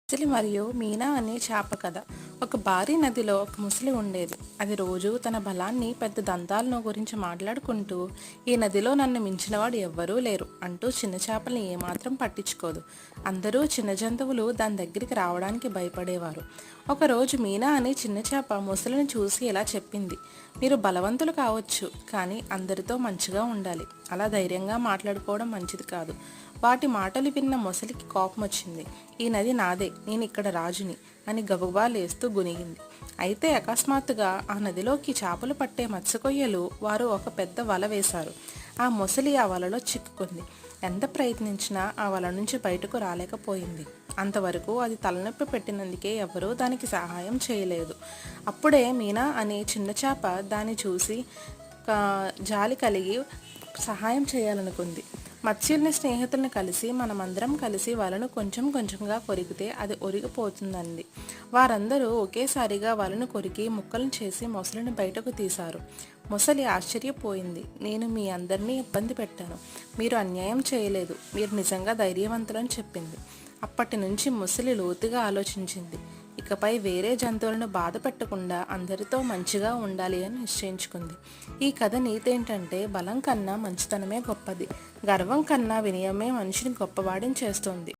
ముసలి మరియు మీనా అనే చేప కథ. ఒక భారీ నదిలో ఒక ముసలి ఉండేది. అది రోజు తన బలాన్ని పెద్ద దంతాలను గురించి మాట్లాడుకుంటూ, ఈ నదిలో నన్ను మించినవాడు ఎవ్వరూ లేరు అంటూ చిన్న చేపల్ని ఏమాత్రం పట్టించుకోదు. అందరూ చిన్న జంతువులు దాని దగ్గరికి రావడానికి భయపడేవారు. ఒకరోజు మీనా అనే చిన్న చేప ముసలిని చూసి ఇలా చెప్పింది: మీరు బలవంతులు కావచ్చు, కానీ అందరితో మంచిగా ఉండాలి. అలా ధైర్యంగా మాట్లాడుకోవడం మంచిది కాదు. వాటి మాటలు విన్న మొసలికి కోపం వచ్చింది. ఈ నది నాదే, నేను ఇక్కడ రాజుని అని గబగబా లేస్తూ గునిగింది. అయితే అకస్మాత్తుగా ఆ నదిలోకి చేపలు పట్టే మత్స్యకొయ్యలు వారు ఒక పెద్ద వల వేశారు. ఆ మొసలి ఆ వలలో చిక్కుకుంది. ఎంత ప్రయత్నించినా ఆ వల నుంచి బయటకు రాలేకపోయింది. అంతవరకు అది తలనొప్పి పెట్టినందుకే ఎవరూ దానికి సహాయం చేయలేదు. అప్పుడే మీనా అనే చిన్న చేప దాన్ని చూసి జాలి కలిగి సహాయం చేయాలనుకుంది. మత్స్యుల్ని స్నేహితుల్ని కలిసి మనమందరం కలిసి వలను కొంచెం కొంచెంగా కొరికితే అది ఒరిగిపోతుందంది. వారందరూ ఒకేసారిగా వలను కొరికి ముక్కలను చేసి మొసలిని బయటకు తీశారు. మొసలి ఆశ్చర్యపోయింది. నేను మీ అందరినీ ఇబ్బంది పెట్టాను, మీరు అన్యాయం చేయలేదు, మీరు నిజంగా ధైర్యవంతులని చెప్పింది. అప్పటి నుంచి మొసలి లోతుగా ఆలోచించింది. ఇకపై వేరే జంతువులను బాధ పెట్టకుండా అందరితో మంచిగా ఉండాలి అని నిశ్చయించుకుంది. ఈ కథ నీతేంటంటే, బలం కన్నా మంచితనమే గొప్పది, గర్వం కన్నా వినయమే మనిషిని గొప్పవాడిని చేస్తుంది.